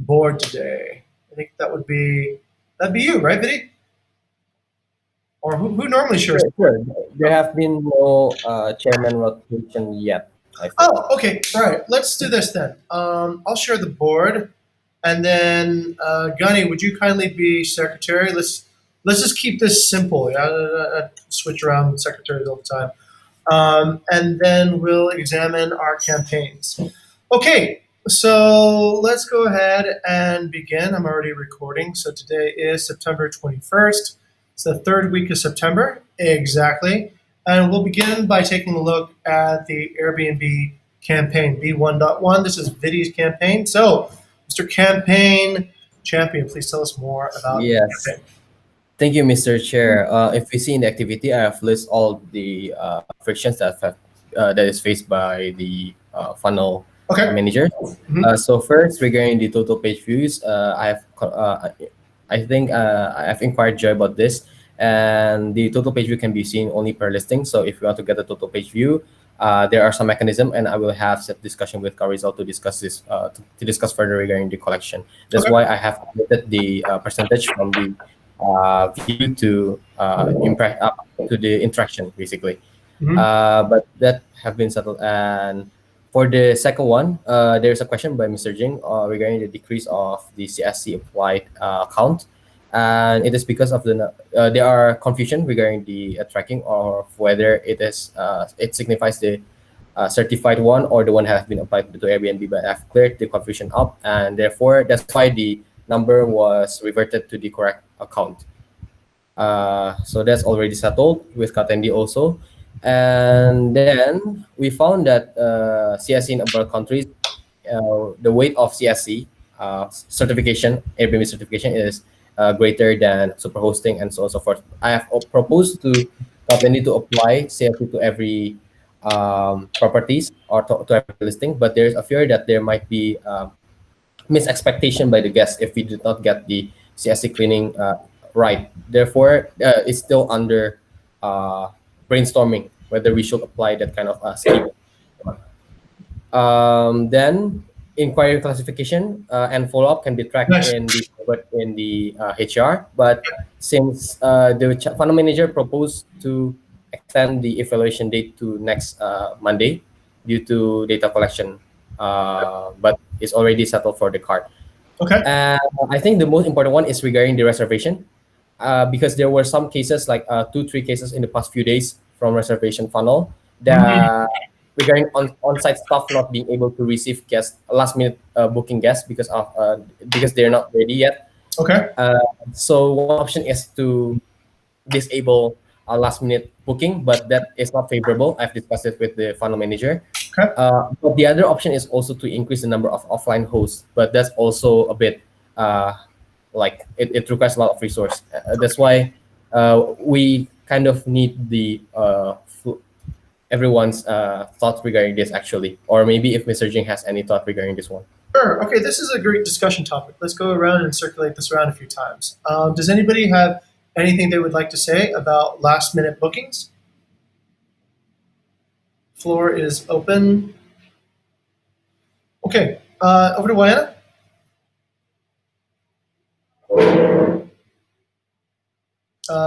board today? I think that'd be you, right, Vidi? Or who normally shares Sure, the board? sure. There have been no chairman rotation yet, I think. Oh, okay. All right. Let's do this then. I'll share the board, and then Gunny, would you kindly be secretary? Let's just keep this simple. Yeah, switch around secretaries all the time. And then we'll examine our campaigns. Okay, so let's go ahead and begin. I'm already recording. So today is September 21st. It's the third week of September, exactly. And we'll begin by taking a look at the Airbnb campaign, B1.1. This is Vidi's campaign. So, Mr. Campaign Champion, please tell us more about the Yes. campaign. Thank you, Mr. Chair. If we see in the activity, I have listed all the frictions that is faced by the funnel Okay. manager. Mhm. So first, regarding the total page views, I think I've inquired Joy about this, and the total page view can be seen only per listing. So if you want to get a total page view, there are some mechanism, and I will have set discussion with Carizal to discuss this to discuss further regarding the collection. That's Okay. why I have updated the percentage from the view to to the interaction basically. Mhm. But that have been settled. And for the second one, there's a question by Mr. Jing regarding the decrease of the CSC applied count. And it is because of there are confusion regarding the tracking of whether it signifies the certified one or the one that has been applied to Airbnb. But I've cleared the confusion up, and therefore that's why the number was reverted to the correct account. So that's already settled with Katendi also. And then we found that CSC in abroad countries, the weight of CSC certification, Airbnb certification is greater than superhosting and so on and so forth. I have proposed to Katendi to apply CSC to every properties or to every listing, but there's a fear that there might be misexpectation by the guests if we did not get the CSC cleaning right. Therefore, it's still under brainstorming whether we should apply that kind of scheme. Then inquiry classification and follow up can be tracked Nice. in the HR. But since the funnel manager proposed to extend the evaluation date to next Monday due to data collection, but it's already settled for the card. Okay. I think the most important one is regarding the reservation, because there were some cases like two, three cases in the past few days from reservation funnel Mhm. that regarding on-site staff not being able to receive guests last minute booking guests because they're not ready yet. Okay. Uh, so one option is to disable a last minute booking, but that is not favorable. I've discussed it with the funnel manager. Okay. But the other option is also to increase the number of offline hosts, but that's also a bit like it requires a lot of resource. That's why we kind of need the everyone's thoughts regarding this actually, or maybe if Mr. Jing has any thought regarding this one. Sure. Okay, this is a great discussion topic. Let's go around and circulate this around a few times. Does anybody have anything they would like to say about last minute bookings? Floor is open. Okay, over to Wayana.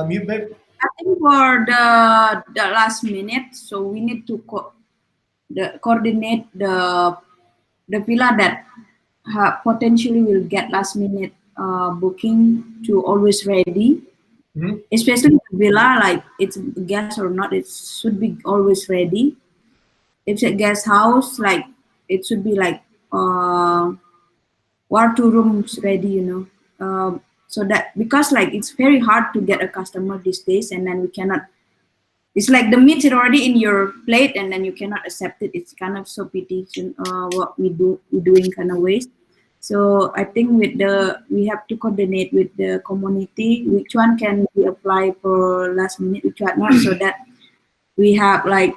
Mute, babe. I think for the last minute, so we need to coordinate the villa that potentially will get last minute booking to always ready. Mhm. Especially the villa, like it's a guest or not, it should be always ready. If it's a guest house, like it should be like 1 or 2 rooms ready, so that because like it's very hard to get a customer these days, and then we cannot. It's like the meat is already in your plate, and then you cannot accept it. It's kind of so pity what we doing kind of ways. So I think we have to coordinate with the community which one can be applied for last minute, which one not, so that we have like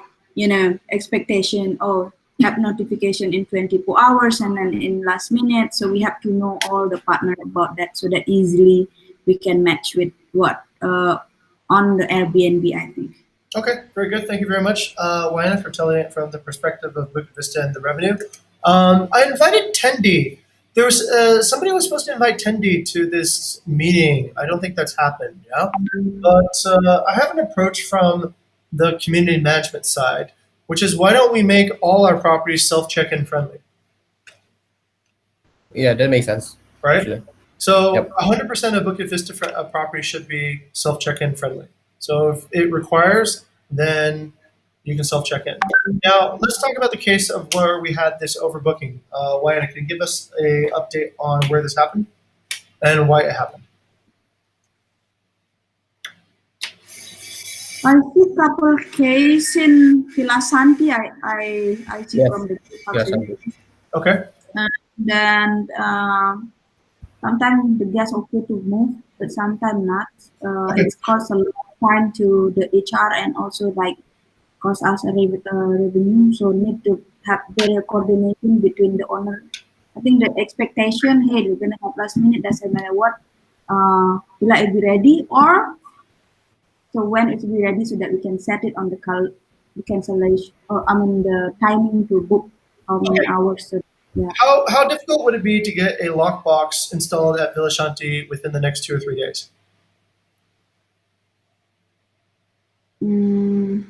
expectation or have notification in 24 hours and then in last minute. So we have to know all the partner about that, so that easily we can match with what on the Airbnb, I think. Okay, very good. Thank you very much, Wayana, for telling it from the perspective of Bukit Vista and the revenue. I invited Tendi There was somebody was supposed to invite Tendi to this meeting. I don't think that's happened. Yeah, but I have an approach from the community management side, which is why don't we make all our properties self check-in friendly, Yeah, that makes sense. right? Actually. So Yep. 100% of Bukit Vista properties should be self check-in friendly. So if it requires, then you can self check-in. Now let's talk about the case of where we had this overbooking. Wyatt, can you give us a update on where this happened and why it happened? I see couple case in Villa Santi. I see Yes. from the Yes. public. Okay. And then sometimes the guests okay to move, but sometimes not. Okay. It's cost a lot of time to the HR and also like cost us a revenue. So need to have better coordination between the owner. I think the expectation, hey, we're gonna have last minute. Doesn't matter what. Will I be ready or so when it will be ready so that we can set it on the cancellation or I mean the timing to book how many Okay. hours. So yeah. How difficult would it be to get a lockbox installed at Villa Shanti within the next 2 or 3 days? Mm,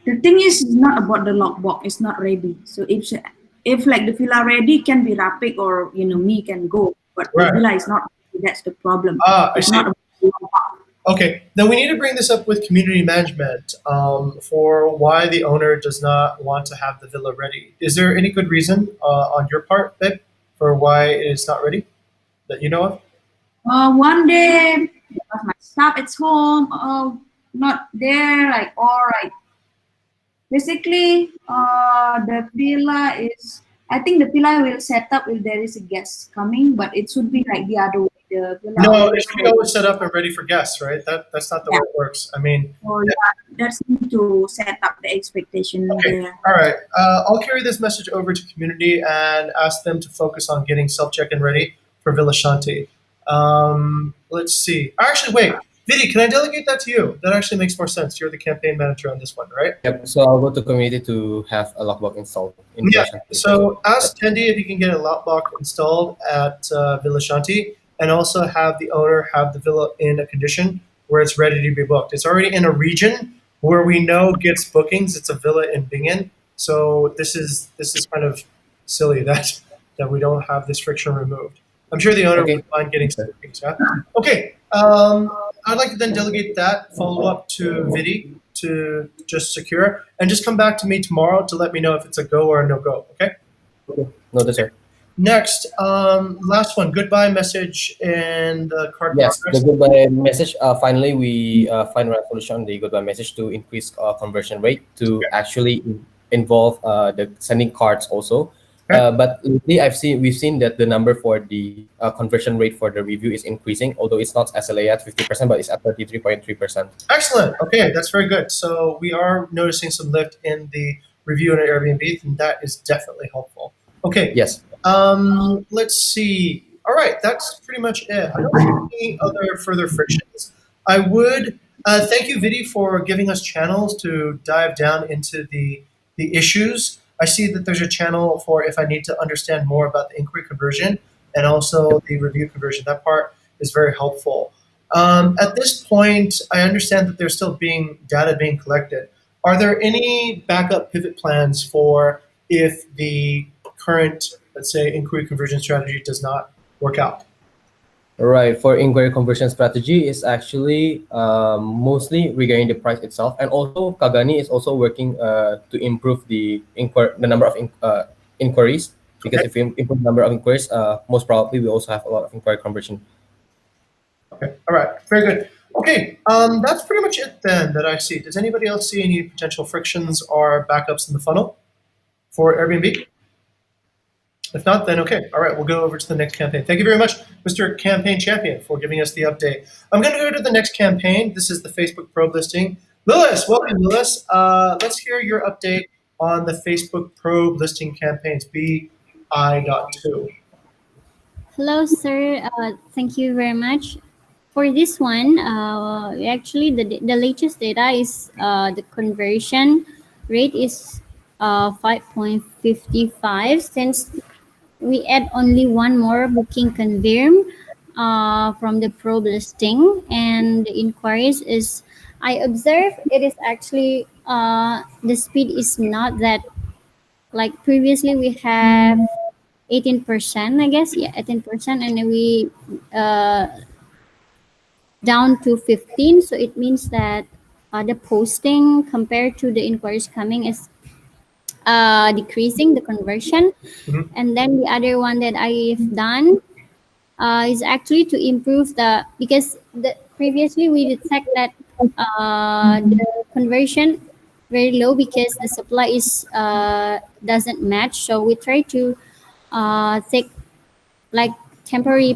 the thing is it's not about the lockbox. It's not ready. So if like the villa ready can be rapid or me can go, but the Right. villa is not ready. That's the problem. I It's see. not about the lockbox. Okay, then we need to bring this up with community management for why the owner does not want to have the villa ready. Is there any good reason on your part, babe, for why it's not ready that you know of? One day because my staff at home not there like or like basically the villa is I think the villa will set up if there is a guest coming, but it should be like the other way. The villa No, it always should be ready. always set up and ready for guests, right? That's not the way Yeah. it works. I mean, So yeah, that's need to set up the expectation okay, there. all right. I'll carry this message over to community and ask them to focus on getting self check-in ready for Villa Shanti. Let's see. Actually, wait, Vidi, can I delegate that to you? That actually makes more sense. You're the campaign manager on this one, right? Yep. So I'll go to community to have a lockbox installed in Yeah. relation to Persuaded. So ask Tendi if he can get a lockbox installed at Villa Shanti, and also have the owner have the villa in a condition where it's ready to be booked. It's already in a region where we know gets bookings. It's a villa in Bingen, so this is kind of silly that we don't have this friction removed. I'm sure the owner Okay. would mind getting some bookings. Yeah. Okay. I'd like to then delegate that follow up to Vidi to just secure and just come back to me tomorrow to let me know if it's a go or a no go. Okay. Noted, sir. Next, last one. Goodbye message and card Yes, the progress. goodbye message. Finally, we find a solution. The goodbye message to increase conversion rate to actually involve the sending cards also. Okay. But lately, we've seen that the number for the conversion rate for the review is increasing, although it's not SLA at 50%, but it's at 33.3%. Excellent. Okay, that's very good. So we are noticing some lift in the review on Airbnb, and that is definitely helpful. Okay. Yes. Let's see. All right, that's pretty much it. I don't have any other further frictions. I would thank you, Vidi, for giving us channels to dive down into the issues. I see that there's a channel for if I need to understand more about the inquiry conversion and also the review conversion. That part is very helpful. At this point, I understand that there's still being data being collected. Are there any backup pivot plans for if the current, let's say, inquiry conversion strategy does not work out? Right. For inquiry conversion strategy is actually mostly regarding the price itself, and also Kagani is also working to improve the number of inquiries. Because Okay. if we improve the number of inquiries, most probably we also have a lot of inquiry conversion. Okay. All right. Very good. Okay. That's pretty much it then that I see. Does anybody else see any potential frictions or backups in the funnel for Airbnb? If not, then okay. All right, we'll go over to the next campaign. Thank you very much, Mr. Campaign Champion, for giving us the update. I'm going to go to the next campaign. This is the Facebook probe listing. Lillis, welcome, Lillis. Let's hear your update on the Facebook probe listing campaigns, BI.2. Hello, sir. Thank you very much. For this one, actually, the latest data is the conversion rate is 5.55 since we add only one more booking confirm from the probe listing, and the inquiries is, I observe it is actually the speed is not that, like previously we have 18%, I guess. Yeah, 18%, and then we uh, down to 15. So it means that the posting compared to the inquiries coming is decreasing the conversion. Mhm. And then the other one that I've done is actually to improve the, because the previously we detect that the conversion very low because the supply is doesn't match. So we try to take like temporary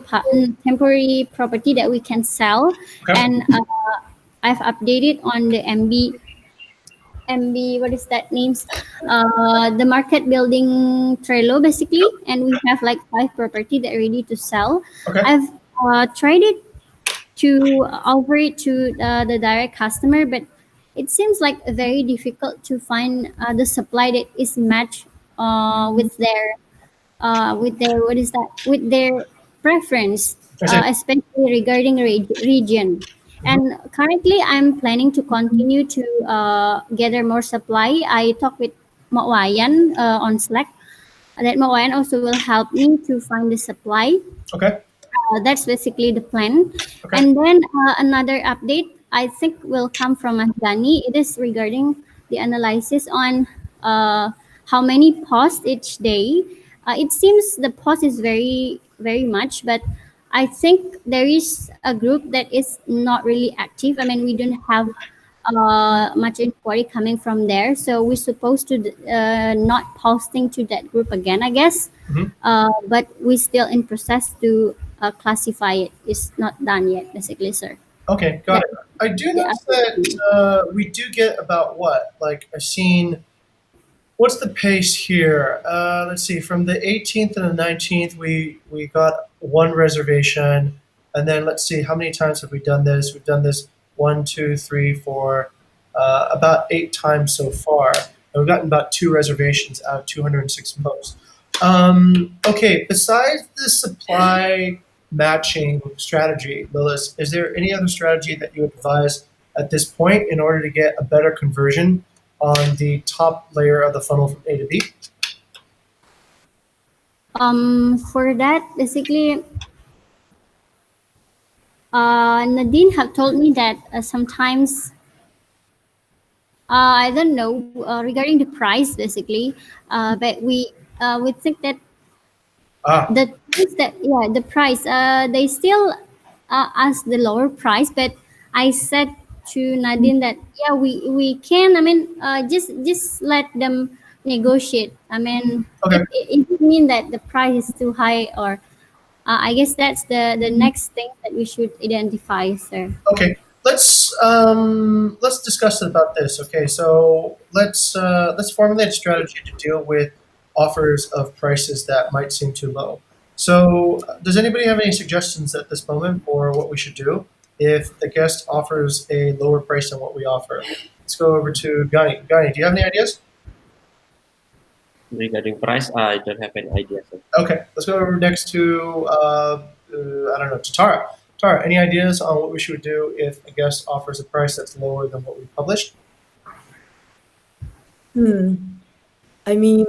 property that we can sell, Okay. and I've updated on the MB, what is that names? The market building Trello basically, and we have like five property that are ready to sell. Okay. I've tried it to offer it to the direct customer, but it seems like very difficult to find the supply that is matched with their, what is that, with their preference, I see. especially regarding region. Mhm. And currently I'm planning to continue to gather more supply. I talked with Mawayan on Slack, that Mawayan also will help me to find the supply. Okay. That's basically the plan. Okay. And then another update I think will come from Mahgani. It is regarding the analysis on how many posts each day. It seems the post is very much, but I think there is a group that is not really active. I mean, we don't have much inquiry coming from there, so we're supposed to not posting to that group again, I guess. Mhm. But we still in process to classify it. It's not done yet, basically, sir. Okay, got That it. I do the notice that we do get about what? Like I've seen. What's the pace here? Let's see. From the 18th and the 19th, we got one reservation, and then let's see how many times have we done this. We've done this one, two, three, four, about 8 times so far. And we've gotten about two reservations out of 206 posts. Okay. Besides the supply matching strategy, Lilith, is there any other strategy that you advise at this point in order to get a better conversion on the top layer of the funnel from A to B? for that, basically, Nadine have told me that sometimes I don't know regarding the price, basically, but we think that Ah, the price that, yeah, the price they still ask the lower price, but I said to Nadine that yeah, we can, I mean, just let them negotiate. I mean, okay, it doesn't mean that the price is too high, or I guess that's the next thing that we should identify, sir. okay. Let's discuss about this. Okay, so let's formulate a strategy to deal with offers of prices that might seem too low. So, does anybody have any suggestions at this moment for what we should do if the guest offers a lower price than what we offer? Let's go over to Gani. Gani, do you have any ideas? Regarding price, I don't have any idea, sir. Okay, let's go over next to I don't know, to Tara. Tara, any ideas on what we should do if a guest offers a price that's lower than what we published? Hmm. I mean,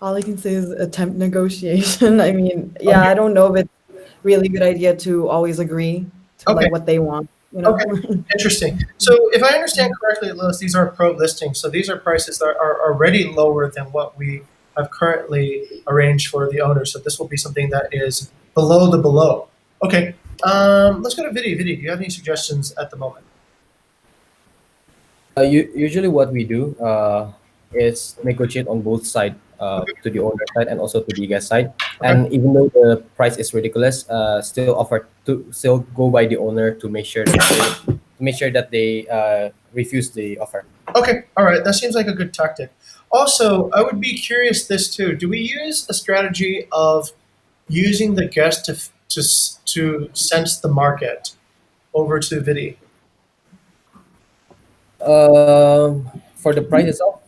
all I can say is attempt negotiation. I mean, yeah, Okay, I don't know if it's really a good idea to always agree to okay, like what they want, you know? okay. Interesting. So, if I understand correctly, Lewis, these are pro listings. So these are prices that are already lower than what we have currently arranged for the owner. So this will be something that is below the below. Okay. Let's go to Vidi. Vidi, do you have any suggestions at the moment? Usually, what we do is negotiate on both sides, to the owner side and also to the guest side. Okay. And even though the price is ridiculous, still offer to still go by the owner to make sure that they refuse the offer. Okay, all right. That seems like a good tactic. Also, I would be curious this too. Do we use a strategy of using the guest to sense the market over to Vidi? For the price itself,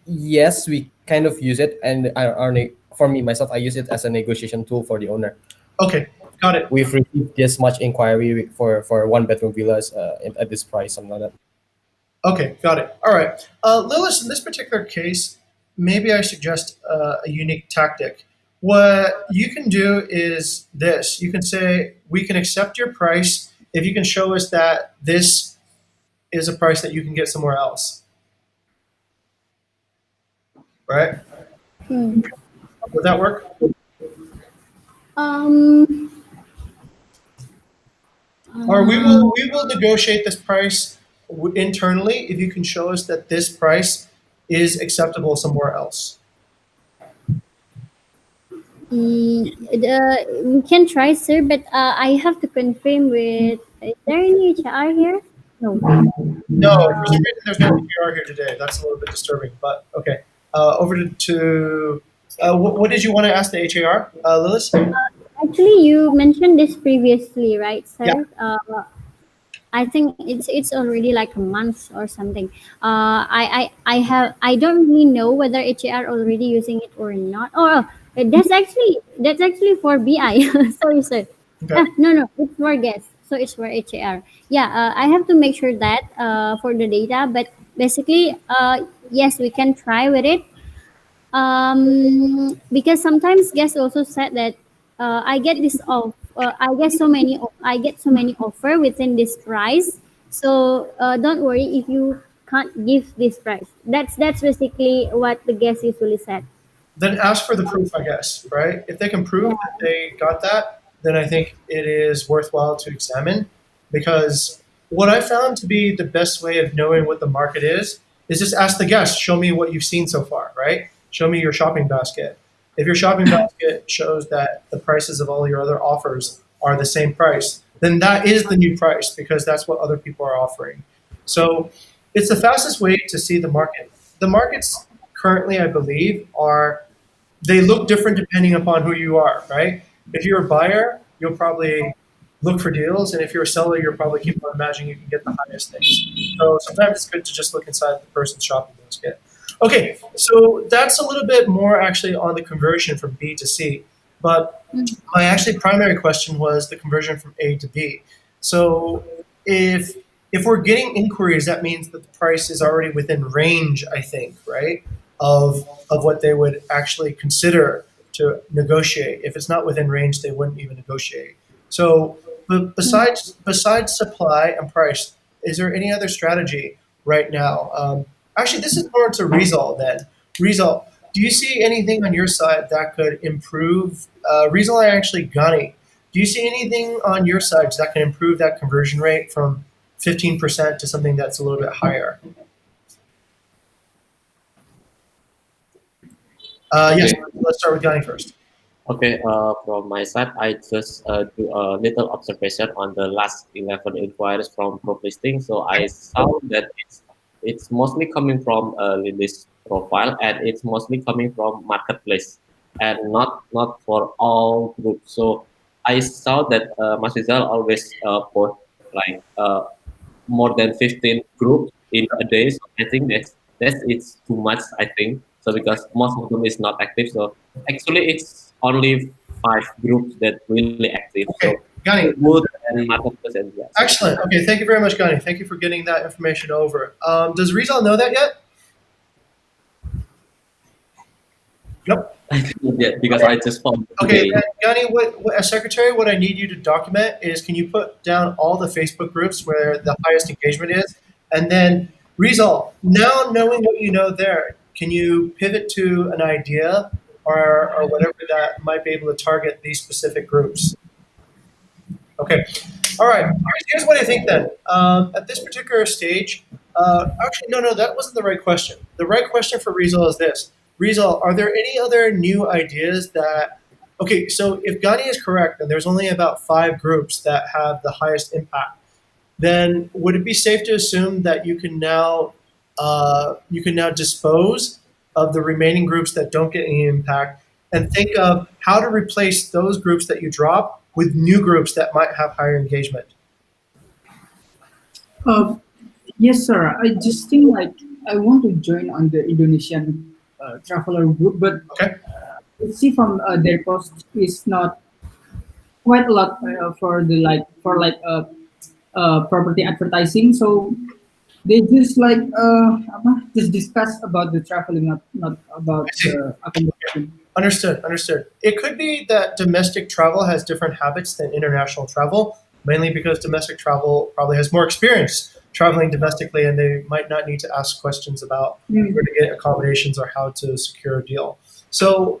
yes, we kind of use it, and our for me myself, I use it as a negotiation tool for the owner. Okay, got it. We've received this much inquiry for one bedroom villas at this price, something like that. Okay, got it. All right. Lilith, in this particular case, maybe I suggest a unique tactic. What you can do is this: you can say, we can accept your price if you can show us that this is a price that you can get somewhere else, right? Hmm. Would that work? Um, Or uh, we will negotiate this price internally if you can show us that this price is acceptable somewhere else. we can try, sir, but I have to confirm with. Is there any HR here? No. No, for some reason there's no PR here today. That's a little bit disturbing, but okay. Over to what did you want to ask the HAR, Lilith? Actually, you mentioned this previously, right, Yeah. sir? I think it's already like a month or something. I don't really know whether HAR already using it or not. Oh, that's actually for BI. Sorry, sir. Okay. No, it's for guests. So it's for HAR. Yeah, I have to make sure that for the data. But basically, yes, we can try with it. Because sometimes guests also said that I get this off. I get so many offer within this price. So don't worry if you can't give this price. That's basically what the guest usually said. Then ask for the proof, I guess, right? If they can Yeah. prove that they got that, then I think it is worthwhile to examine. Because what I found to be the best way of knowing what the market is just ask the guest, show me what you've seen so far, right? Show me your shopping basket. If your shopping basket shows that the prices of all your other offers are the same price, then that is the new price because that's what other people are offering. So it's the fastest way to see the market. The markets currently, I believe, are they look different depending upon who you are, right? If you're a buyer, you'll probably look for deals, and if you're a seller, you'll probably keep on imagining you can get the highest things. So sometimes it's good to just look inside the person's shopping basket. Okay, so that's a little bit more actually on the conversion from B to C, but my actually primary question was the conversion from A to B. So if if we're getting inquiries, that means that the price is already within range, I think, right? Of what they would actually consider to negotiate. If it's not within range, they wouldn't even negotiate. So, but besides supply and price, is there any other strategy right now? Actually, this is more to Rizal then. Rizal, do you see anything on your side that could improve? Rizal and actually Gunny, do you see anything on your side that can improve that conversion rate from 15% to something that's a little bit higher? Yes, Okay. let's start with Gunny first. Okay, from my side, I just do a little observation on the last 11 inquiries from group listing. So I saw that it's mostly coming from a release profile and it's mostly coming from marketplace and not for all groups. So I saw that Mas Rizal always post like more than 15 groups in a day. So I think that's it's too much. I think so because most of them is not active. So actually, it's only 5 groups that really active. So Okay, Gunny, wood and marketplace and yeah. So excellent. Okay, thank you very much, Gunny. Thank you for getting that information over. Does Rizal know that yet? Nope. I think that because I just found it Okay, today. then, Gunny, as secretary, what I need you to document is can you put down all the Facebook groups where the highest engagement is? And then, Rizal, now knowing what you know there, can you pivot to an idea or whatever that might be able to target these specific groups? Okay. All right. Here's what I think then. At this particular stage, actually, no, that wasn't the right question. The right question for Rizal is this: Rizal, are there any other new ideas that? Okay, so if Ghani is correct, and there's only about 5 groups that have the highest impact, then would it be safe to assume that you can now dispose of the remaining groups that don't get any impact and think of how to replace those groups that you drop with new groups that might have higher engagement? Uh, yes, sir. I just think like I want to join on the Indonesian traveler group, but Okay. see from their post is not quite a lot for the property advertising. So they just just discuss about the traveling, not I about see. the accommodation. Understood. Understood. It could be that domestic travel has different habits than international travel, mainly because domestic travel probably has more experience traveling domestically, and they might not need to ask questions about Mm. where to get accommodations or how to secure a deal. So,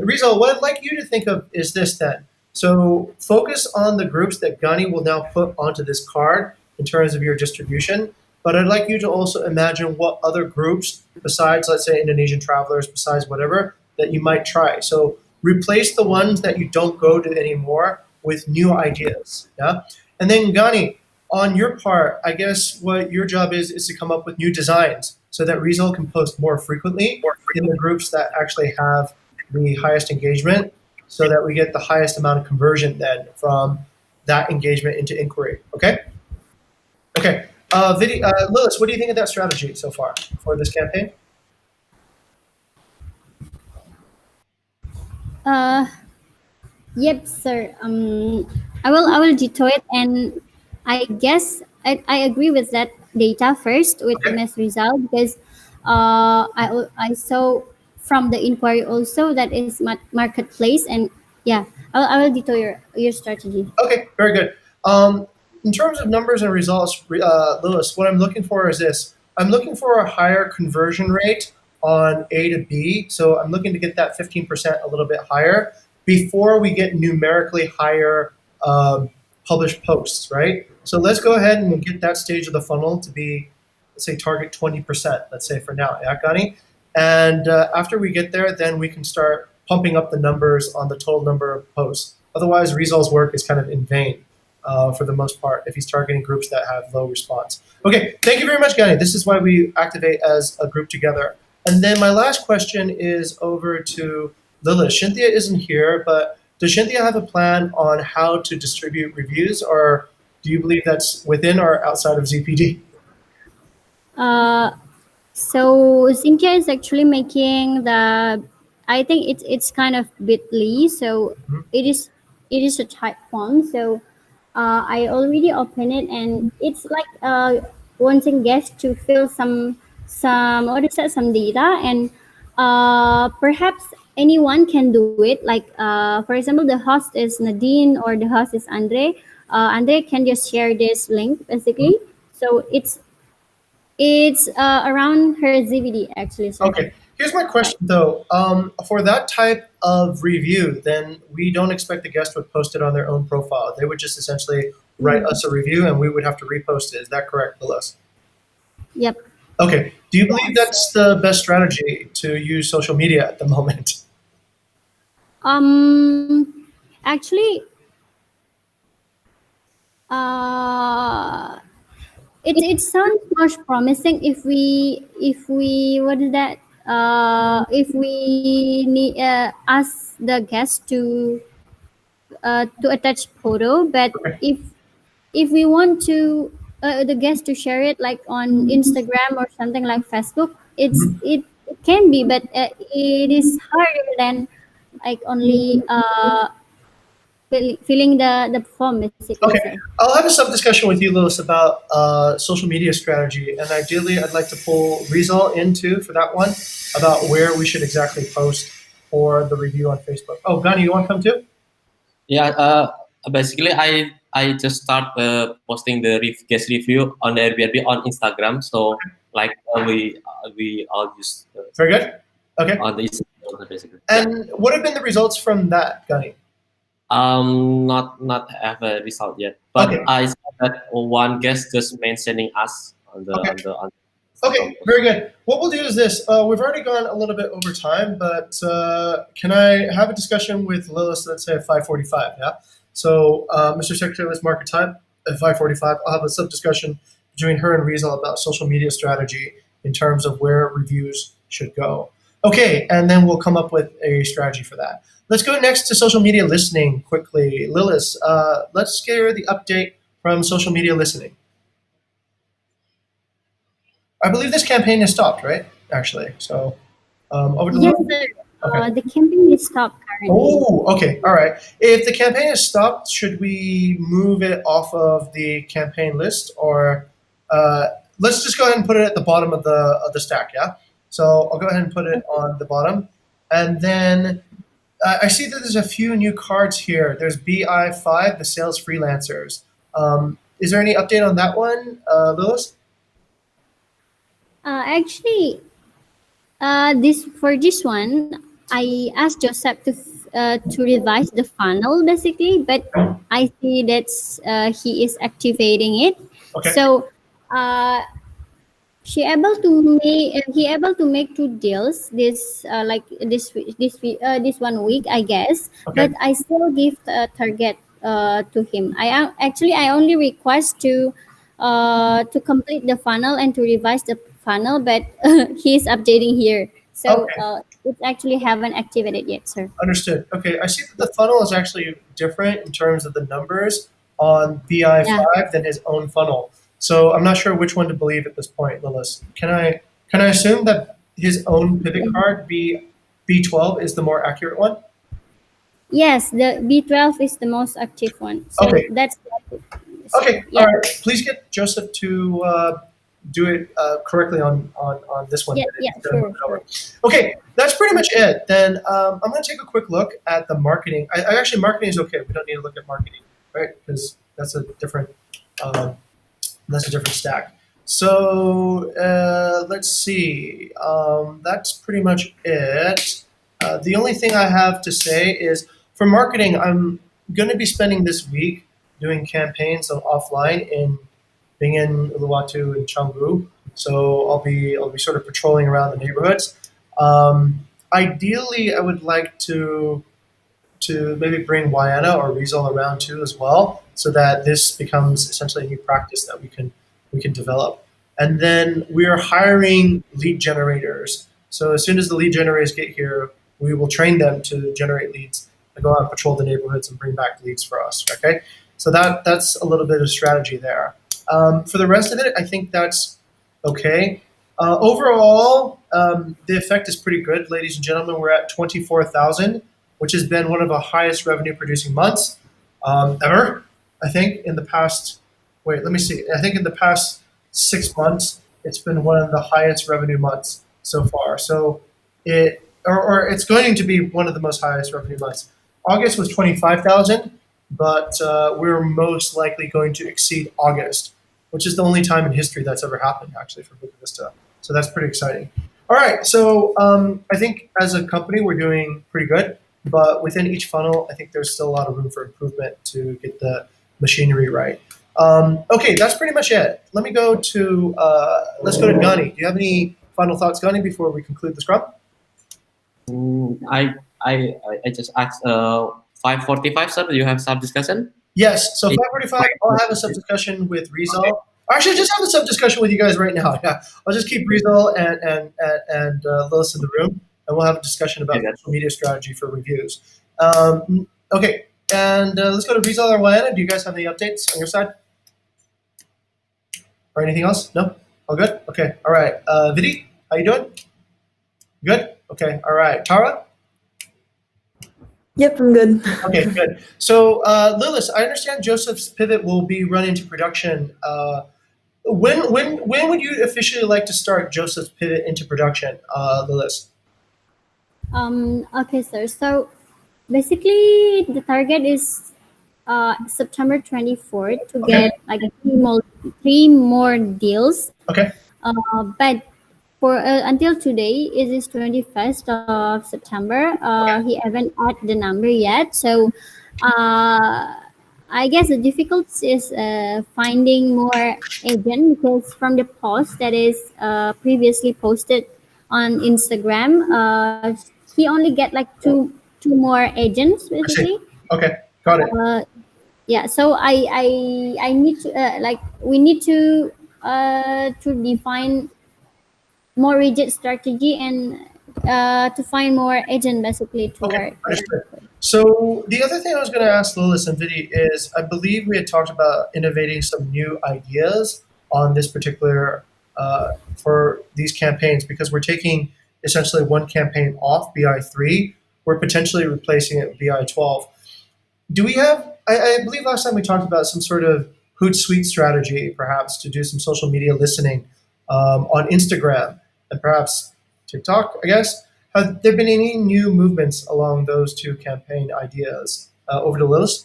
Rizal, what I'd like you to think of is this then. So, focus on the groups that Gani will now put onto this card in terms of your distribution. But I'd like you to also imagine what other groups, besides, let's say, Indonesian travelers, besides whatever, that you might try. So replace the ones that you don't go to anymore with new ideas. Yeah. And then Gani, on your part, I guess what your job is to come up with new designs so that Rizal can post more frequently in the groups that actually have the highest engagement so that we get the highest amount of conversion then from that engagement into inquiry. Okay? Okay. Lilith, what do you think of that strategy so far for this campaign? Uh, Yep, sir. I will detail it, and I guess I agree with that data first with Okay. MS result because I saw from the inquiry also that is marketplace, and yeah, I will detail your strategy. Okay, very good. In terms of numbers and results, Lewis, what I'm looking for is this. I'm looking for a higher conversion rate on A to B. So I'm looking to get that 15% a little bit higher before we get numerically higher published posts, right? So let's go ahead and get that stage of the funnel to be, let's say, target 20%, let's say for now, yeah, Gani? And after we get there, then we can start pumping up the numbers on the total number of posts. Otherwise, Rizal's work is kind of in vain for the most part if he's targeting groups that have low response. Okay, thank you very much, Gani. This is why we activate as a group together. And then my last question is over to Lilith. Cynthia isn't here, but does Cynthia have a plan on how to distribute reviews, or do you believe that's within or outside of ZPD? Uh, So Cynthia is actually making the. I think it's kind of bitly. So Mhm. it is a type font. So I already open it, and it's like wanting guests to fill some what is that, some data, and perhaps anyone can do it. Like for example, the host is Nadine or the host is Andre. Andre can just share this link basically. So it's around her ZVD actually, sir. Okay. Here's my Right. question though. For that type of review, then we don't expect the guest would post it on their own profile. They would just essentially write us a review and we would have to repost it. Is that correct, Lilis? Yep. Okay. Do you believe Yes. that's the best strategy to use social media at the moment? Actually, uh, it sounds much promising if we what is that? If we need ask the guest to attach photo, but Okay. if we want to the guest to share it like on Instagram or something like Facebook, Mhm. it can be, but it is harder than like only filling the form basically, Okay. sir. I'll have a sub discussion with you, Lewis, about social media strategy. And ideally, I'd like to pull Rizal into for that one about where we should exactly post for the review on Facebook. Oh, Gani, you want to come too? Yeah, basically, I just start posting the guest review on the Airbnb on Instagram. So like we all use Very good. Okay. on the Instagram basically. Yeah. And what have been the results from that, Gunny? Not have a result yet, but Okay. I saw that one guest just mentioning us on the Okay. Instagram Okay. post. Very good. What we'll do is this. We've already gone a little bit over time, but can I have a discussion with Lilith, let's say at 5:45, yeah? So, Mr. Secretary, let's mark a time at 5:45. I'll have a sub discussion between her and Rizal about social media strategy in terms of where reviews should go. Okay, and then we'll come up with a strategy for that. Let's go next to social media listening quickly. Lilith, let's get the update from social media listening. I believe this campaign has stopped, right? Actually, so over to Yes, Lilith. sir. Okay. The campaign is stopped currently. Oh, okay. All right. If the campaign is stopped, should we move it off of the campaign list, or uh, let's just go ahead and put it at the bottom of the stack? Yeah. So I'll go ahead and put it on the bottom, and then I see that there's a few new cards here. There's BI5, the sales freelancers. Is there any update on that one, Lewis? Actually, this for this one, I asked Joseph to revise the funnel basically, but I see that he is activating it. Okay. So uh, he able to make two deals this like this 1 week, I guess. Okay. But I still give the target to him. Actually I only request to complete the funnel and to revise the funnel, but he's updating here, so Okay. it actually haven't activated yet, sir. Understood. Okay, I see that the funnel is actually different in terms of the numbers on BI5 Yeah. than his own funnel. So I'm not sure which one to believe at this point, Lilith. Can I assume that his own pivot card B12 is the more accurate one? Yes, the B12 is the most active one, so Okay. that's Okay. yeah. All right. Please get Joseph to do it correctly on this one. Yeah, yeah, Instead of sure, moving it over. Okay, that's pretty much it. Then I'm going to take a quick look at the marketing. I actually marketing is okay. We don't need to look at marketing, right? Because um, that's a different stack. So let's see. That's pretty much it. The only thing I have to say is for marketing, I'm going to be spending this week doing campaigns offline in Bingen, Uluwatu, and Canggu. So I'll be sort of patrolling around the neighborhoods. Ideally, I would like to maybe bring Wayana or Rizal around too as well, so that this becomes essentially a new practice that we can develop. And then we are hiring lead generators. So as soon as the lead generators get here, we will train them to generate leads and go out and patrol the neighborhoods and bring back leads for us. Okay, so that's a little bit of strategy there. For the rest of it, I think that's okay. Overall, the effect is pretty good, ladies and gentlemen. We're at 24,000, which has been one of the highest revenue producing months ever. I think in the past, wait, let me see. I think in the past 6 months, it's been one of the highest revenue months so far. So or it's going to be one of the most highest revenue months. August was 25,000, but we're most likely going to exceed August, which is the only time in history that's ever happened actually for Bukit Vista. So that's pretty exciting. All right, so I think as a company we're doing pretty good, but within each funnel, I think there's still a lot of room for improvement to get the machinery right. Okay, that's pretty much it. Let me go to let's go to Gani. Do you have any final thoughts, Gani, before we conclude the scrum? Mm, I just asked 5:45, sir. Do you have some discussion? Yes. So 5:45, I'll have a sub discussion with Rizal. Actually, just have a sub discussion with you guys right now. Yeah, I'll just keep Rizal and Lewis in the room, and we'll have a discussion about Okay, that's social media strategy for reviews. Okay, and let's go to Rizal or Wayana. Do you guys have any updates on your side or anything else? No. All good. Okay. All right. Vidi, how you doing? Good. Okay. All right. Tara. Yep, I'm good. Okay, good. So, Lilith, I understand Joseph's pivot will be run into production. When would you officially like to start Joseph's pivot into production, Lilith? Okay, sir. So basically, the target is September 24th to Okay. get like three more deals. Okay. But for until today, it is 21st of September. He haven't add the number yet. So I guess the difficulty is finding more agent, because from the post that is previously posted on Instagram, he only get like two more agents I see. basically. Okay, got it. Yeah, so I need to like we need to define more rigid strategy and to find more agent basically to Okay, work. understood. So the other thing I was going to ask Lilith and Vidi is, I believe we had talked about innovating some new ideas on this particular for these campaigns, because we're taking essentially one campaign off BI3. We're potentially replacing it with BI12. Do we have? I believe last time we talked about some sort of Hootsuite strategy, perhaps to do some social media listening on Instagram and perhaps TikTok. I guess. Have there been any new movements along those two campaign ideas? Over to Lilith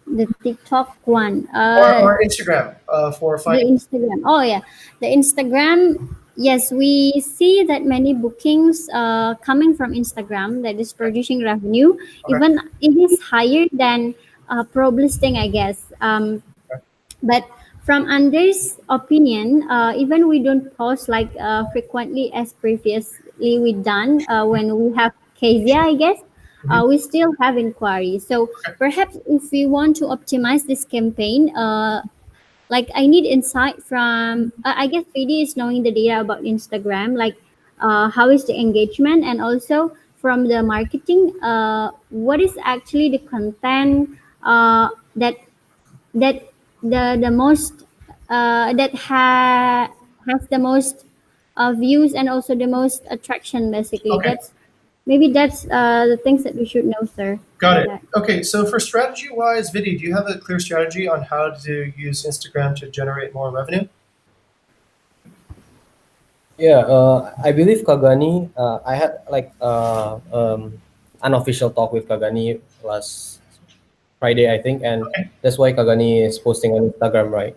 The TikTok one. or Instagram for The finding. Instagram. Oh yeah, the Instagram. Yes, we see that many bookings coming from Instagram that is producing revenue. Okay. Even it is higher than probe listing, I guess. But from Andre's opinion, even we don't post like frequently as previously we done when we have Kezia, I guess. Mhm. We still have inquiries. So perhaps if we want to optimize this campaign, like I need insight from I guess VD is knowing the data about Instagram, like how is the engagement, and also from the marketing, what is actually the content that that the most that has the most views and also the most attraction. Basically, Okay. that's the things that we should know, sir. Got Like it. that. Okay, so for strategy wise, Vidi, do you have a clear strategy on how to use Instagram to generate more revenue? Yeah, I believe Kagani. I had like unofficial talk with Kagani last Friday, I think, and Okay. that's why Kagani is posting on Instagram, right?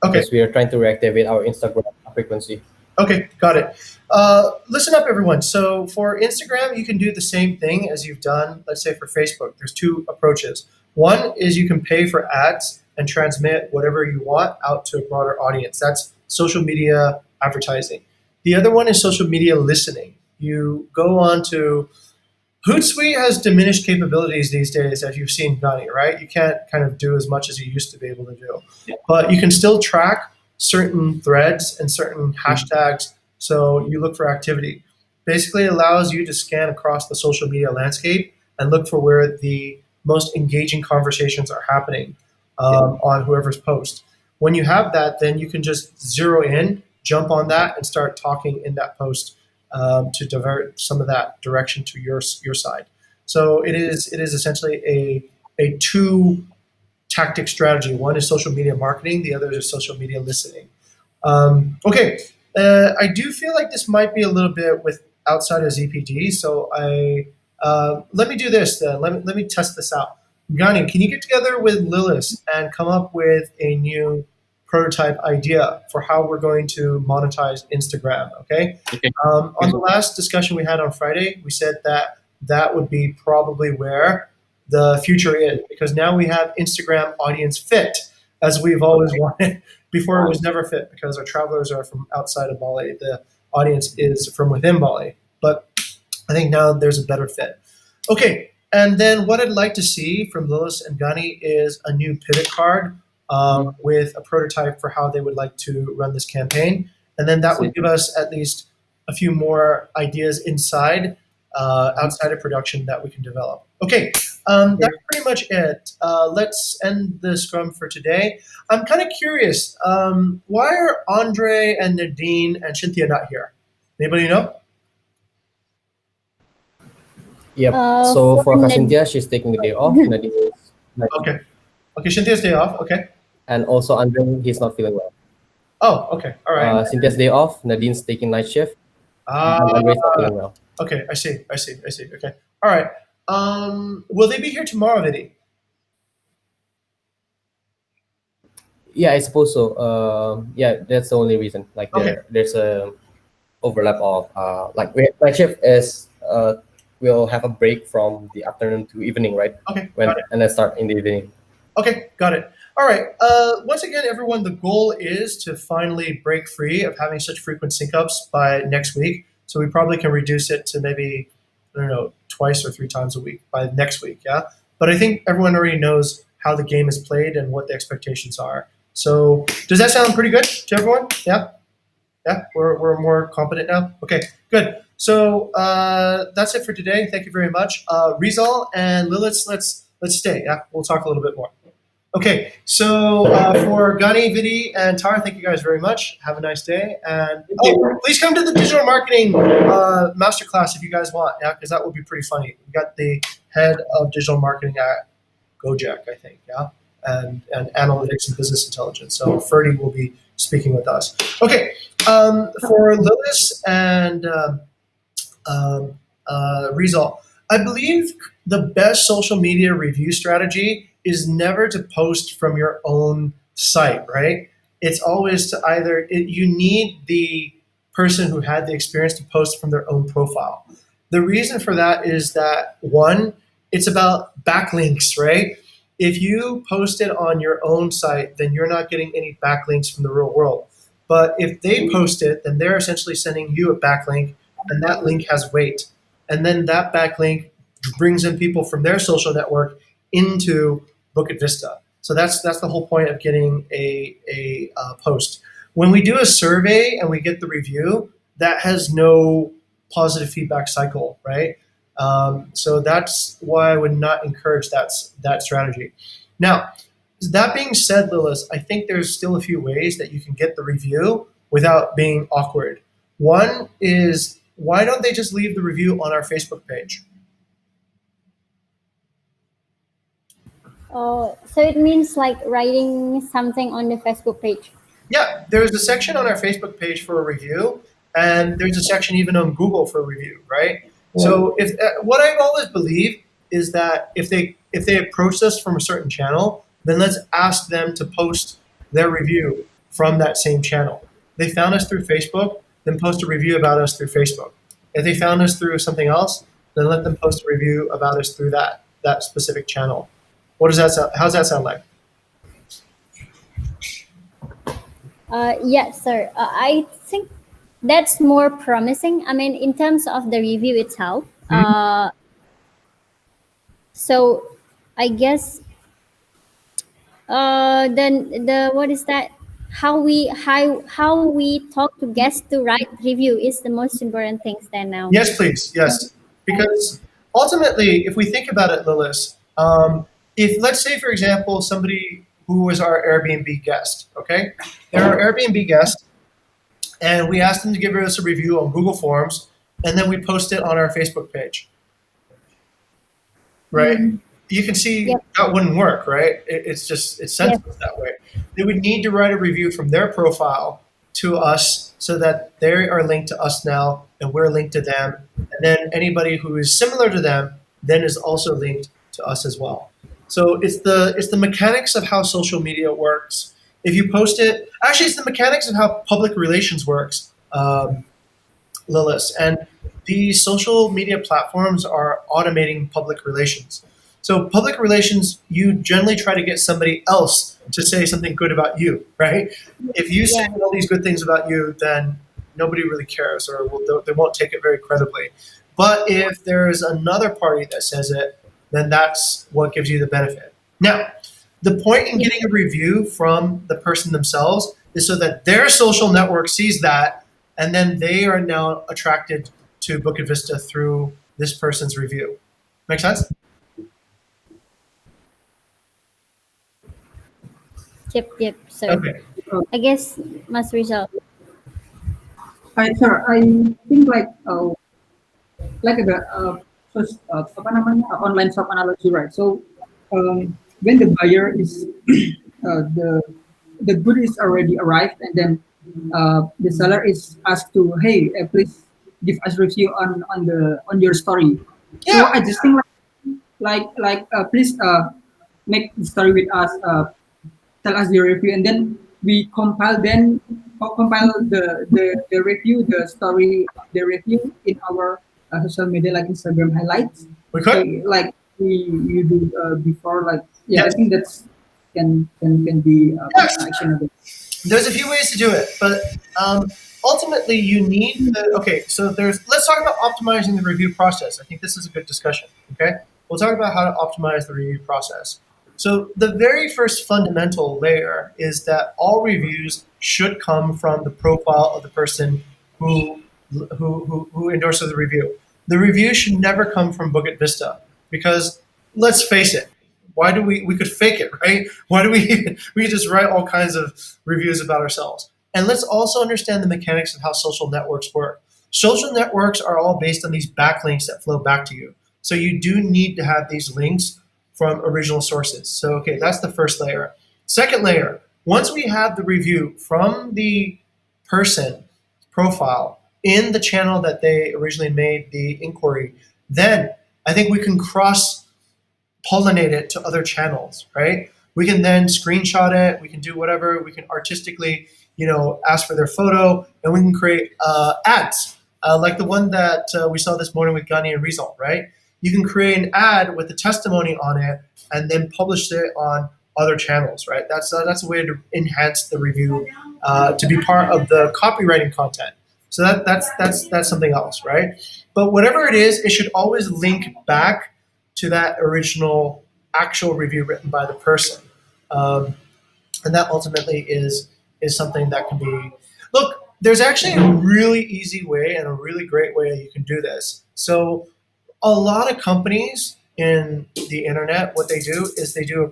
Okay. Because we are trying to reactivate our Instagram frequency. Okay, got it. Listen up, everyone. So for Instagram, you can do the same thing as you've done, let's say for Facebook. There's two approaches. One is you can pay for ads and transmit whatever you want out to a broader audience. That's social media advertising. The other one is social media listening. You go on to Hootsuite has diminished capabilities these days, as you've seen, Gunny, right? You can't kind of do as much as you used to be able to do. But you can still track certain threads and certain hashtags. So you look for activity. Basically, it allows you to scan across the social media landscape and look for where the most engaging conversations are happening on whoever's post. When you have that, then you can just zero in, jump on that, and start talking in that post to divert some of that direction to your side. So it is essentially a two tactic strategy. One is social media marketing. The other is social media listening. Okay, I do feel like this might be a little bit with outside of ZPD. So let me do this then. Let me test this out. Gani, can you get together with Lilith and come up with a new prototype idea for how we're going to monetize Instagram? Okay. Okay. On the last discussion we had on Friday, we said that that would be probably where the future is because now we have Instagram audience fit as we've always wanted. Before it was never fit because our travelers are from outside of Bali. The audience is from within Bali. But I think now there's a better fit. Okay, and then what I'd like to see from Lilith and Gani is a new pivot card with a prototype for how they would like to run this campaign. And then that would give us at least a few more ideas outside of production that we can develop. Okay, that's pretty much it. Let's end the scrum for today. I'm kind of curious. Why are Andre and Nadine and Cynthia not here? Anybody know? Yep. Uh, So for for Cynthia, she's taking the day off. Nadine is night shift. Okay. Okay, Cynthia's day off. Okay. And also Andre, he's not feeling well. Oh, okay. All right. Cynthia's day off. Nadine's taking night shift. Uh, And Andre's not feeling well. okay, I see. Okay. All right. Will they be here tomorrow, Vidi? Yeah, I suppose so. Yeah, that's the only reason. Like Okay. there's a overlap of like night shift is we'll have a break from the afternoon to evening, right? Okay. When Got it. and then start in the evening. Okay, got it. All right. Once again, everyone, the goal is to finally break free of having such frequent sync ups by next week. So we probably can reduce it to maybe, I don't know, twice or three times a week by next week. Yeah. But I think everyone already knows how the game is played and what the expectations are. So does that sound pretty good to everyone? Yeah. Yeah. We're more competent now. Okay, good. So that's it for today. Thank you very much. Rizal and Lilith, let's stay. Yeah. We'll talk a little bit more. Okay, so for Gani, Vidi, and Tara, thank you guys very much. Have a nice day, and please come to the digital marketing masterclass if you guys want, yeah, because that will be pretty funny. We got the head of digital marketing at Gojek, I think, yeah, and analytics and business intelligence. So Ferdy will be speaking with us. Okay, for Lilith and Rizal, I believe the best social media review strategy is never to post from your own site, right? It's always to you need the person who had the experience to post from their own profile. The reason for that is that one, it's about backlinks, right? If you post it on your own site, then you're not getting any backlinks from the real world. But if they post it, then they're essentially sending you a backlink, and that link has weight. And then that backlink brings in people from their social network into Bukit Vista. So that's the whole point of getting a post. When we do a survey and we get the review, that has no positive feedback cycle, right? So that's why I would not encourage that strategy. Now, that being said, Lilith, I think there's still a few ways that you can get the review without being awkward. One is, why don't they just leave the review on our Facebook page? Oh, so it means like writing something on the Facebook page. Yeah, there's a section on our Facebook page for a review, and there's a section even on Google for a review, right? So if what I've always believed is that if they approach us from a certain channel, then let's ask them to post their review from that same channel. They found us through Facebook, then post a review about us through Facebook. If they found us through something else, then let them post a review about us through that specific channel. What does that sound? How's that sound like? Yes, sir. I think that's more promising. I mean, in terms of the review itself. So I guess then the what is that? How we talk to guests to write review is the most important things then now. Yes, please. Yes, because ultimately, if we think about it, Lilith, if let's say, for example, somebody who was our Airbnb guest, okay, they're our Airbnb guest, and we asked them to give us a review on Google Forms, and then we post it on our Facebook page, right? You can see Yep. that wouldn't work, right? It's senseless that way. They would need to write a review from their profile to us so that they are linked to us now and we're linked to them. And then anybody who is similar to them then is also linked to us as well. So it's the mechanics of how social media works. If you post it, actually, it's the mechanics of how public relations works, Lilith. And these social media platforms are automating public relations. So public relations, you generally try to get somebody else to say something good about you, right? If you say all these good things about you, then nobody really cares, or they won't take it very credibly. But if there is another party that says it, then that's what gives you the benefit. Now, the point in getting a review from the person themselves is so that their social network sees that, and then they are now attracted to Bukit Vista through this person's review. Make sense? Yep, sir. Okay. I guess must result. Sir, I think like the first apa namanya, online shop analogy, right? So when the buyer is the good is already arrived, and then the seller is asked to, hey, please give us review on your story. So Yeah. I just think please make the story with us, tell us your review, and then we compile the review, the story, the review in our social media like Instagram highlights. We could. Like you do before, like yeah, I Yes. think that's can be Yes. actionable. There's a few ways to do it, but ultimately you need okay, so let's talk about optimizing the review process. I think this is a good discussion. Okay, we'll talk about how to optimize the review process. So the very first fundamental layer is that all reviews should come from the profile of the person who endorses the review. The review should never come from Bukit Vista, because let's face it, Why do we could fake it, right? Why do we could just write all kinds of reviews about ourselves? And let's also understand the mechanics of how social networks work. Social networks are all based on these backlinks that flow back to you. So you do need to have these links from original sources. So, okay, that's the first layer. Second layer, once we have the review from the person profile in the channel that they originally made the inquiry, then I think we can cross pollinate it to other channels, right? We can then screenshot it. We can do whatever. We can artistically, ask for their photo, and we can create ads like the one that we saw this morning with Gani and Rizal, right? You can create an ad with a testimony on it and then publish it on other channels, right? That's a way to enhance the review to be part of the copywriting content. So that's something else, right? But whatever it is, it should always link back to that original actual review written by the person, and that ultimately is something that can be. Look, there's actually a really easy way and a really great way you can do this. So a lot of companies in the internet, what they do is they do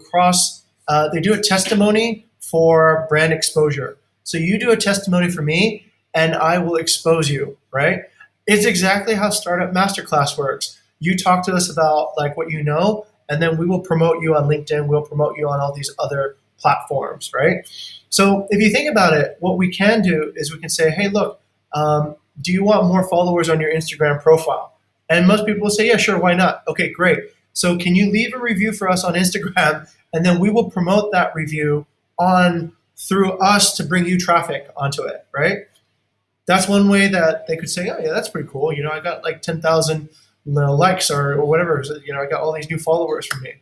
a testimony for brand exposure. So you do a testimony for me, and I will expose you, right? It's exactly how Startup Masterclass works. You talk to us about like what you know, and then we will promote you on LinkedIn. We'll promote you on all these other platforms, right? So if you think about it, what we can do is we can say, hey, look, do you want more followers on your Instagram profile? And most people will say, yeah, sure, why not? Okay, great. So can you leave a review for us on Instagram, and then we will promote that review on through us to bring you traffic onto it, right? That's one way that they could say, oh yeah, that's pretty cool. I got like 10,000 likes or whatever. I got all these new followers from me.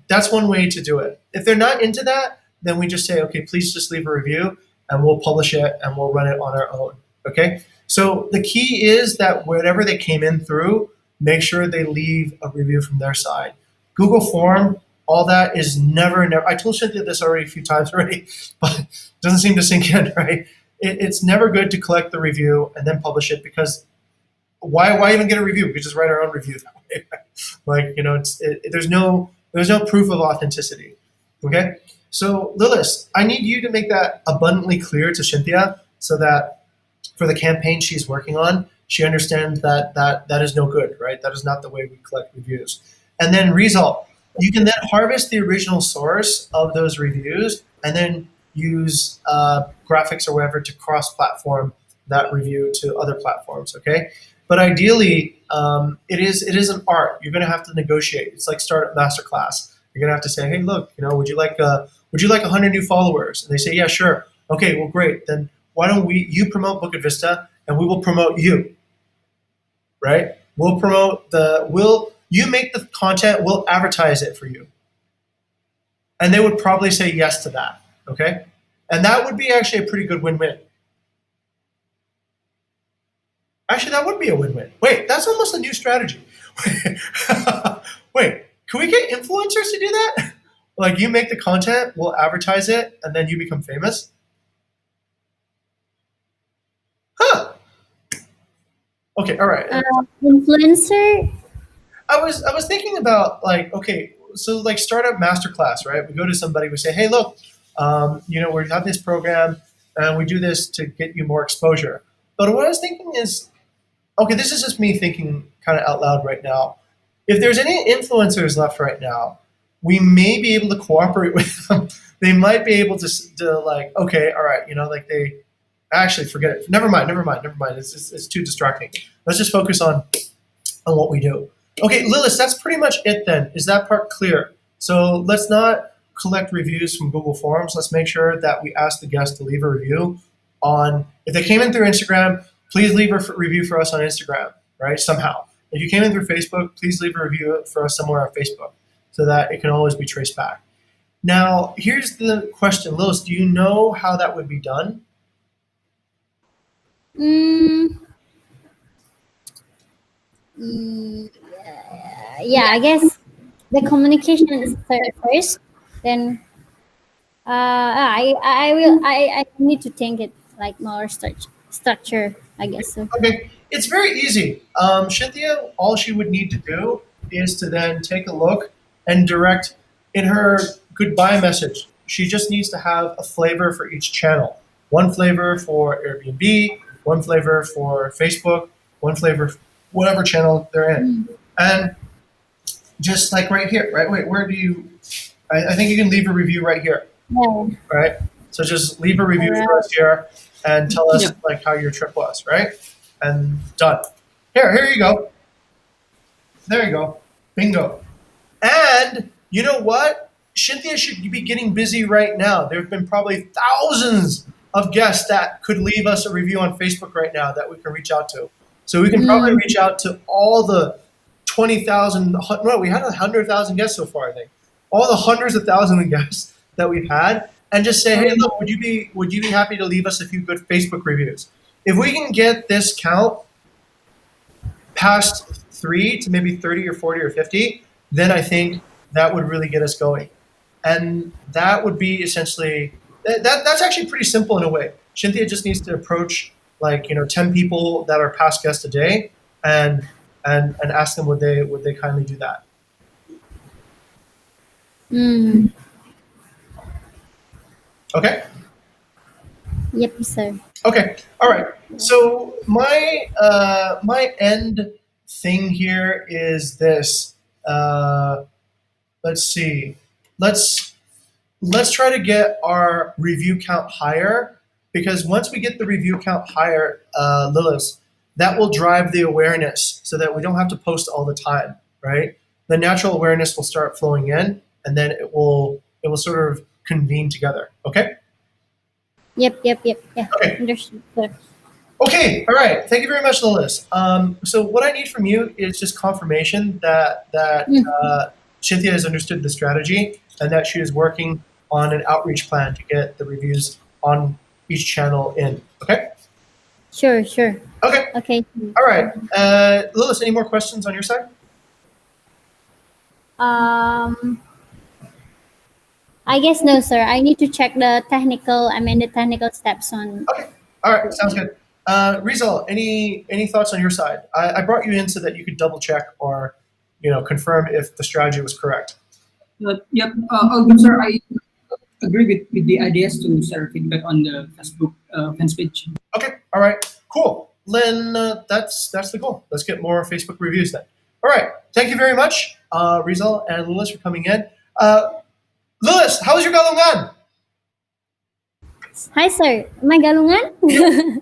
That's one way to do it. If they're not into that, then we just say, okay, please just leave a review, and we'll publish it and we'll run it on our own. Okay. So the key is that whatever they came in through, make sure they leave a review from their side. Google Form, all that is never. I told Cynthia this already a few times already, but it doesn't seem to sink in, right? It's never good to collect the review and then publish it, because why even get a review? We could just write our own review that way. Like, there's no proof of authenticity. Okay. So Lilith, I need you to make that abundantly clear to Cynthia so that for the campaign she's working on, she understands that is no good, right? That is not the way we collect reviews. And then result, you can then harvest the original source of those reviews and then use graphics or whatever to cross-platform that review to other platforms, okay? But ideally, it is an art. You're going to have to negotiate. It's like Startup Masterclass. You're going to have to say, hey, look, would you like 100 new followers? And they say, yeah, sure. Okay, well, great. Then why don't you promote Bukit Vista and we will promote you, right? You make the content, we'll advertise it for you. And they would probably say yes to that, okay? And that would be actually a pretty good win-win. Actually, that would be a win-win. Wait, that's almost a new strategy. Wait, can we get influencers to do that? Like, you make the content, we'll advertise it, and then you become famous? Huh. Okay, all right. Influencer? I was thinking about like, okay, so like Startup Masterclass, right? We go to somebody, we say, hey, look, we have this program and we do this to get you more exposure. But what I was thinking is, okay, this is just me thinking kind of out loud right now. If there's any influencers left right now, we may be able to cooperate with them. They might be able to like, okay, all right, like they actually forget it. Never mind. It's too distracting. Let's just focus on what we do. Okay, Lilith, that's pretty much it then. Is that part clear? So let's not collect reviews from Google Forms. Let's make sure that we ask the guest to leave a review on, if they came in through Instagram, please leave a review for us on Instagram, right? Somehow. If you came in through Facebook, please leave a review for us somewhere on Facebook so that it can always be traced back. Now, here's the question. Lilith, do you know how that would be done? Yeah, I guess the communication is first. Then I need to think it like more structure. I guess so. Okay, it's very easy. Cynthia, all she would need to do is to then take a look and direct in her goodbye message. She just needs to have a flavor for each channel. One flavor for Airbnb, one flavor for Facebook, one flavor for whatever channel they're in. And just like right here, right? Wait, where do you? I think you can leave a review right here, Yeah. right? So just leave a review Alright. for us here and tell us Yeah. like how your trip was, right? And done. Here you go. There you go. Bingo. And you know what? Cynthia should be getting busy right now. There have been probably thousands of guests that could leave us a review on Facebook right now that we can reach out to. So we can probably reach out to all the 20,000, no, we had 100,000 guests so far, I think. All the hundreds of thousands of guests that we've had, and just say, hey, look, would you be happy to leave us a few good Facebook reviews? If we can get this count past 3 to maybe 30 or 40 or 50, then I think that would really get us going. And that would be essentially that's actually pretty simple in a way. Cynthia just needs to approach 10 people that are past guests a day and ask them would they kindly do that. Mm. Okay? Yep, sir. Okay. All right. So my my end thing here is this. Let's see. Let's try to get our review count higher, because once we get the review count higher, Lilith, that will drive the awareness so that we don't have to post all the time, right? The natural awareness will start flowing in, and then it will sort of convene together. Okay. Yep. Yeah. Okay. Understood, sir. Okay, all right. Thank you very much, Lilis. So what I need from you is just confirmation that Cynthia has understood the strategy and that she is working on an outreach plan to get the reviews on each channel in. Okay? Sure. Okay, Okay. all right. Lilis, any more questions on your side? I guess no, sir. I need to check the technical steps on. Okay, all right. Sounds good. Rizal, any thoughts on your side? I brought you in so that you could double check or confirm if the strategy was correct. Yep. Oh, good, sir. I agree with the ideas to share feedback on the Facebook fans page. Okay, all right, cool. Then that's the goal. Let's get more Facebook reviews then. All right, thank you very much, Rizal and Lilis, for coming in. Lilis, how was your galungan? Hi, sir. May galungan?